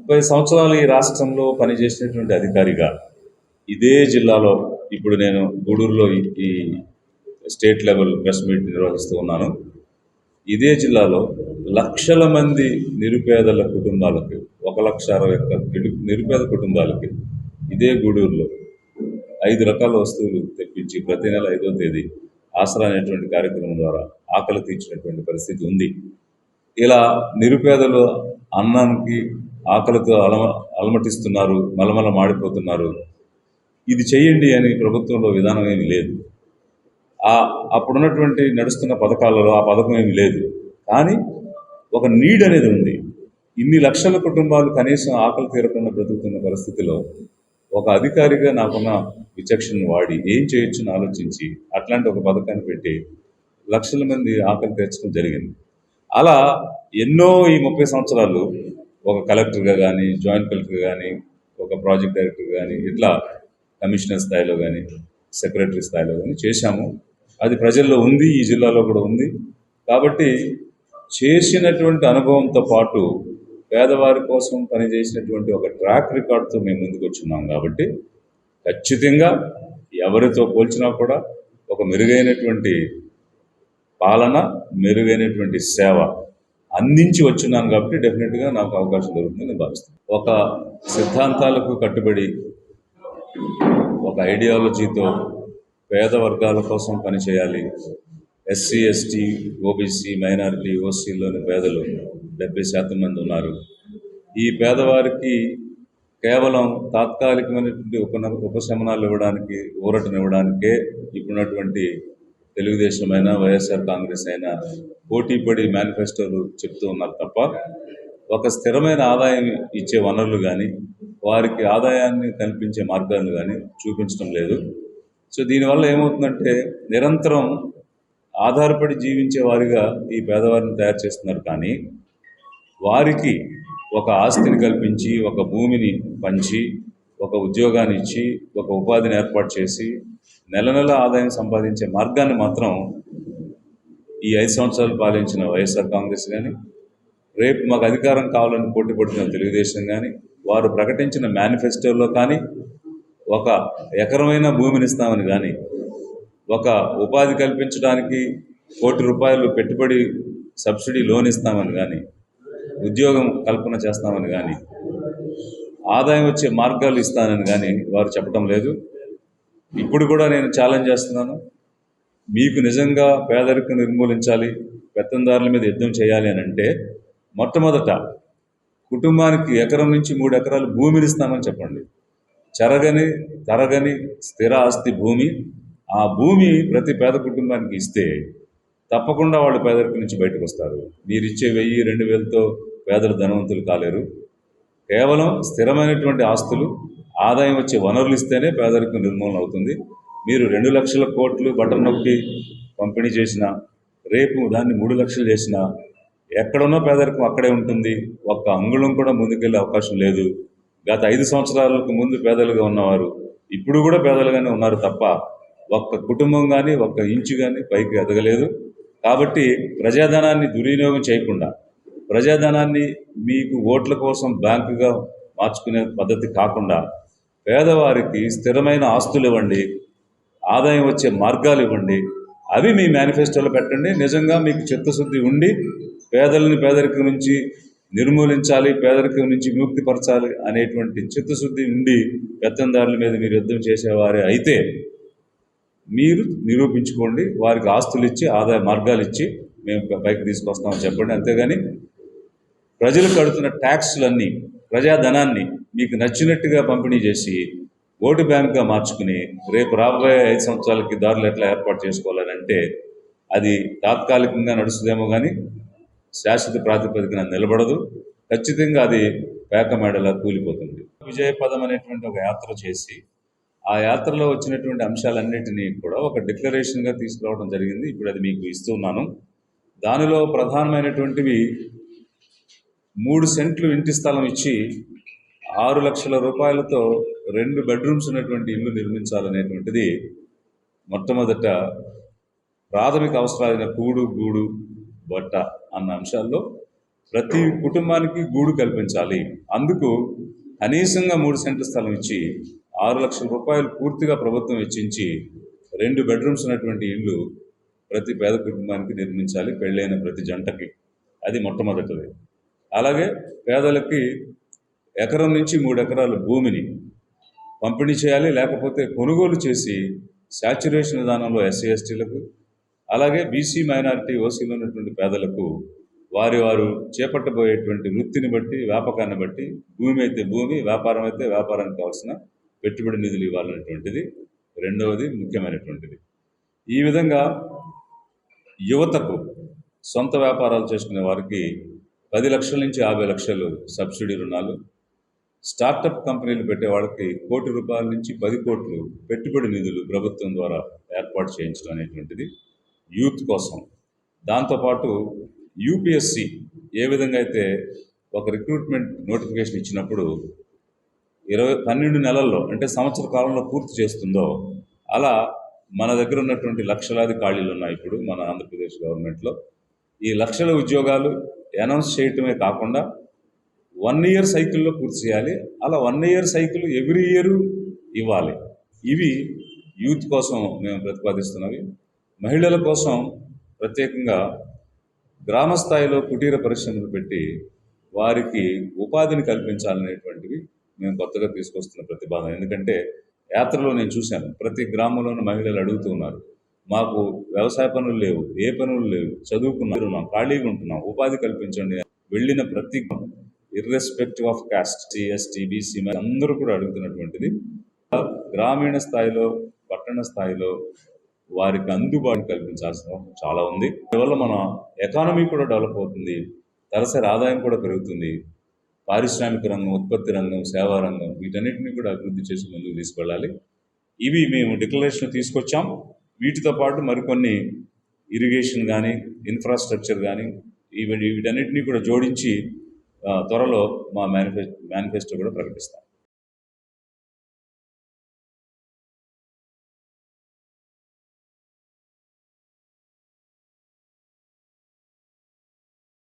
30 సంవత్సరాలు ఈ రాష్ట్రంలో పనిచేసినటువంటి అధికారిగా ఇదే జిల్లాలో ఇప్పుడు నేను గూడూరులో ఈ స్టేట్ లెవెల్ ప్రెస్ మీట్ నిర్వహిస్తూ ఉన్నాను. ఇదే జిల్లాలో లక్షల మంది నిరుపేదల కుటుంబాలకి 1,60,000 నిరుపేద కుటుంబాలకి ఇదే గూడూరులో 5 రకాల వస్తువులు తెప్పించి ప్రతి నెల 5వ తేదీ ఆసరా అనేటువంటి కార్యక్రమం ద్వారా ఆకలి తీర్చినటువంటి పరిస్థితి ఉంది. ఇలా నిరుపేదలు అన్నానికి ఆకలితో అలమటిస్తున్నారు, మలమల మాడిపోతున్నారు. ఇది చేయండి అని ప్రభుత్వంలో విధానం ఏమి లేదు. అప్పుడున్నటువంటి నడుస్తున్న పథకాలలో ఆ పథకం ఏమి లేదు. కానీ ఒక నీడ్ అనేది ఉంది. ఇన్ని లక్షల కుటుంబాలు కనీసం ఆకలి తీరకుండా బ్రతుకుతున్న పరిస్థితిలో ఒక అధికారిగా నాకున్న విచక్షణను వాడి ఏం చేయొచ్చని ఆలోచించి అట్లాంటి ఒక పథకాన్ని పెట్టి లక్షల మంది ఆకలి తీర్చడం జరిగింది. అలా ఎన్నో ఈ 30 సంవత్సరాలు ఒక కలెక్టర్గా కానీ, జాయింట్ కలెక్టర్ కానీ, ఒక ప్రాజెక్ట్ డైరెక్టర్ కానీ, ఇట్లా కమిషనర్ స్థాయిలో కానీ, సెక్రటరీ స్థాయిలో కానీ చేశాము. అది ప్రజల్లో ఉంది, ఈ జిల్లాలో కూడా ఉంది. కాబట్టి చేసినటువంటి అనుభవంతో పాటు పేదవారి కోసం పనిచేసినటువంటి ఒక ట్రాక్ రికార్డుతో మేము ముందుకు వచ్చున్నాం. కాబట్టి ఖచ్చితంగా ఎవరితో పోల్చినా కూడా ఒక మెరుగైనటువంటి పాలన, మెరుగైనటువంటి సేవ అందించి వచ్చున్నాను. కాబట్టి డెఫినెట్గా నాకు అవకాశం దొరుకుతుందని నేను భావిస్తాను. ఒక సిద్ధాంతాలకు కట్టుబడి ఒక ఐడియాలజీతో పేద వర్గాల కోసం పనిచేయాలి. ఎస్సీ, ఎస్టీ, ఓబీసీ, మైనారిటీ, ఓసీలోని పేదలు 70% మంది ఉన్నారు. ఈ పేదవారికి కేవలం తాత్కాలికమైనటువంటి ఉపశమనాలు ఇవ్వడానికి, ఊరటనివ్వడానికే ఇప్పుడున్నటువంటి తెలుగుదేశం అయినా, వైఎస్ఆర్ కాంగ్రెస్ అయినా పోటీపడి మేనిఫెస్టోలు చెప్తూ ఉన్నారు తప్ప ఒక స్థిరమైన ఆదాయం ఇచ్చే వనరులు కానీ, వారికి ఆదాయాన్ని కల్పించే మార్గాలు కానీ చూపించడం లేదు. సో దీనివల్ల ఏమవుతుందంటే నిరంతరం ఆధారపడి జీవించే వారిగా ఈ పేదవారిని తయారు చేస్తున్నారు. కానీ వారికి ఒక ఆస్తిని కల్పించి, ఒక భూమిని పంచి, ఒక ఉద్యోగాన్ని ఇచ్చి, ఒక ఉపాధిని ఏర్పాటు చేసి నెల నెల ఆదాయం సంపాదించే మార్గాన్ని మాత్రం ఈ 5 సంవత్సరాలు పాలించిన వైఎస్ఆర్ కాంగ్రెస్ కానీ, రేపు మాకు అధికారం కావాలని పోటీ పడుతున్న తెలుగుదేశం కానీ, వారు ప్రకటించిన మేనిఫెస్టోలో కానీ ఒక ఎకరమైన భూమిని ఇస్తామని కానీ, ఒక ఉపాధి కల్పించడానికి ₹1,00,00,000 పెట్టుబడి సబ్సిడీ లోన్ ఇస్తామని కానీ, ఉద్యోగం కల్పన చేస్తామని కానీ, ఆదాయం వచ్చే మార్గాలు ఇస్తానని కానీ వారు చెప్పడం లేదు. ఇప్పుడు కూడా నేను ఛాలెంజ్ చేస్తున్నాను. మీకు నిజంగా పేదరికం నిర్మూలించాలి, పెత్తందారుల మీద యుద్ధం చేయాలి అని అంటే మొట్టమొదట కుటుంబానికి ఎకరం నుంచి 3 ఎకరాలు భూమిని ఇస్తామని చెప్పండి. చెరగని, తరగని స్థిర ఆస్తి భూమి. ఆ భూమి ప్రతి పేద కుటుంబానికి ఇస్తే తప్పకుండా వాళ్ళు పేదరికం నుంచి బయటకు వస్తారు. మీరు ఇచ్చే 1,000-2,000తో పేదలు ధనవంతులు కాలేరు. కేవలం స్థిరమైనటువంటి ఆస్తులు, ఆదాయం వచ్చే వనరులు ఇస్తేనే పేదరికం నిర్మూలన అవుతుంది. మీరు 2 లక్షల కోట్లు బటన్ నొక్కి పంపిణీ చేసినా, రేపు దాన్ని 3 లక్షలు చేసినా ఎక్కడున్నా పేదరికం అక్కడే ఉంటుంది. ఒక్క అంగుళం కూడా ముందుకెళ్ళే అవకాశం లేదు. గత 5 సంవత్సరాలకు ముందు పేదలుగా ఉన్నవారు ఇప్పుడు కూడా పేదలుగానే ఉన్నారు తప్ప ఒక్క కుటుంబం కానీ, ఒక్క ఇంచు కానీ పైకి ఎదగలేదు. కాబట్టి ప్రజాధనాన్ని దుర్వినియోగం చేయకుండా, ప్రజాధనాన్ని మీకు ఓట్ల కోసం బ్యాంకుగా మార్చుకునే పద్ధతి కాకుండా పేదవారికి స్థిరమైన ఆస్తులు ఇవ్వండి, ఆదాయం వచ్చే మార్గాలు ఇవ్వండి. అవి మీ మేనిఫెస్టోలో పెట్టండి. నిజంగా మీకు చిత్తశుద్ధి ఉండి పేదలని పేదరికం నుంచి నిర్మూలించాలి, పేదరికం నుంచి విముక్తిపరచాలి అనేటువంటి చిత్తశుద్ధి ఉండి పెత్తందారుల మీద మీరు యుద్ధం చేసేవారే అయితే మీరు నిరూపించుకోండి. వారికి ఆస్తులు ఇచ్చి, ఆదాయ మార్గాలు ఇచ్చి మేము పైకి తీసుకొస్తామని చెప్పండి. అంతేగాని ప్రజలు కడుతున్న ట్యాక్స్లన్నీ, ప్రజాధనాన్ని మీకు నచ్చినట్టుగా పంపిణీ చేసి ఓటు బ్యాంకుగా మార్చుకుని రేపు రాబోయే 5 సంవత్సరాలకి దారులు ఎట్లా ఏర్పాటు చేసుకోవాలని అంటే అది తాత్కాలికంగా నడుస్తుందేమో కానీ శాశ్వత ప్రాతిపదికన నిలబడదు. ఖచ్చితంగా అది పేక మేడలా కూలిపోతుంది. విజయపదం అనేటువంటి ఒక యాత్ర చేసి ఆ యాత్రలో వచ్చినటువంటి అంశాలన్నిటినీ కూడా ఒక డిక్లరేషన్గా తీసుకురావడం జరిగింది. ఇప్పుడు అది మీకు ఇస్తున్నాను. దానిలో ప్రధానమైనటువంటివి 3 సెంట్లు ఇంటి స్థలం ఇచ్చి 6 లక్షల రూపాయలతో 2 బెడ్రూమ్స్ ఉన్నటువంటి ఇల్లు నిర్మించాలనేటువంటిది మొట్టమొదట ప్రాథమిక అవసరాలైన కూడు, గూడు, బట్ట అన్న అంశాల్లో ప్రతి కుటుంబానికి గూడు కల్పించాలి. అందుకు కనీసంగా 3 సెంట్ల స్థలం ఇచ్చి 6 లక్షల రూపాయలు పూర్తిగా ప్రభుత్వం వెచ్చించి 2 బెడ్రూమ్స్ ఉన్నటువంటి ఇల్లు ప్రతి పేద కుటుంబానికి నిర్మించాలి, పెళ్ళైన ప్రతి జంటకి. అది మొట్టమొదటిది. అలాగే పేదలకి ఎకరం నుంచి 3 ఎకరాల భూమిని పంపిణీ చేయాలి, లేకపోతే కొనుగోలు చేసి శాచ్యురేషన్ విధానంలో ఎస్సీ ఎస్టీలకు, అలాగే బీసీ మైనారిటీ ఓసీలో ఉన్నటువంటి పేదలకు వారు చేపట్టబోయేటువంటి వృత్తిని బట్టి, వ్యాపకాన్ని బట్టి, భూమి అయితే భూమి, వ్యాపారం అయితే వ్యాపారానికి కావాల్సిన పెట్టుబడి నిధులు ఇవ్వాలనేటువంటిది రెండవది ముఖ్యమైనటువంటిది. ఈ విధంగా యువతకు సొంత వ్యాపారాలు చేసుకునే వారికి 10 లక్షల నుంచి 50 లక్షలు సబ్సిడీ రుణాలు, స్టార్టప్ కంపెనీలు పెట్టే వాళ్ళకి ₹1 కోటి నుంచి 10 కోట్లు పెట్టుబడి నిధులు ప్రభుత్వం ద్వారా ఏర్పాటు చేయించడం అనేటువంటిది యూత్ కోసం. దాంతోపాటు యూపీఎస్సి ఏ విధంగా అయితే ఒక రిక్రూట్మెంట్ నోటిఫికేషన్ ఇచ్చినప్పుడు 12 నెలల్లో అంటే సంవత్సర కాలంలో పూర్తి చేస్తుందో, అలా మన దగ్గర ఉన్నటువంటి లక్షలాది ఖాళీలు ఉన్నాయి ఇప్పుడు మన ఆంధ్రప్రదేశ్ గవర్నమెంట్లో. ఈ లక్షల ఉద్యోగాలు అనౌన్స్ చేయటమే కాకుండా 1 ఇయర్ సైకిల్లో పూర్తి చేయాలి. అలా 1 ఇయర్ సైకిల్ ఎవ్రీ ఇయర్ ఇవ్వాలి. ఇవి యూత్ కోసం మేము ప్రతిపాదిస్తున్నవి. మహిళల కోసం ప్రత్యేకంగా గ్రామ స్థాయిలో కుటీర పరిశ్రమలు పెట్టి వారికి ఉపాధిని కల్పించాలనేటువంటివి మేము కొత్తగా తీసుకొస్తున్న ప్రతిపాదన. ఎందుకంటే యాత్రలో నేను చూశాను, ప్రతి గ్రామంలోనూ మహిళలు అడుగుతూ ఉన్నారు, మాకు వ్యవసాయ పనులు లేవు, ఏ పనులు లేవు, చదువుకున్నాం, ఖాళీగా ఉంటున్నాం, ఉపాధి కల్పించండి. వెళ్ళిన ప్రతి irrespective of cost, ST, BC అందరూ కూడా అడుగుతున్నటువంటిది. గ్రామీణ స్థాయిలో, పట్టణ స్థాయిలో వారికి అందుబాటు కల్పించాల్సిన చాలా ఉంది. అందువల్ల మన ఎకానమీ కూడా డెవలప్ అవుతుంది, తలసరి ఆదాయం కూడా పెరుగుతుంది. పారిశ్రామిక రంగం, ఉత్పత్తి రంగం, సేవా రంగం వీటన్నిటిని కూడా అభివృద్ధి చేసి ముందుకు తీసుకెళ్ళాలి. ఇవి మేము డిక్లరేషన్ తీసుకొచ్చాం. వీటితో పాటు మరికొన్ని ఇరిగేషన్ కానీ, ఇన్ఫ్రాస్ట్రక్చర్ కానీ వీటన్నిటినీ కూడా జోడించి త్వరలో మా మేనిఫెస్టో కూడా ప్రకటిస్తాం.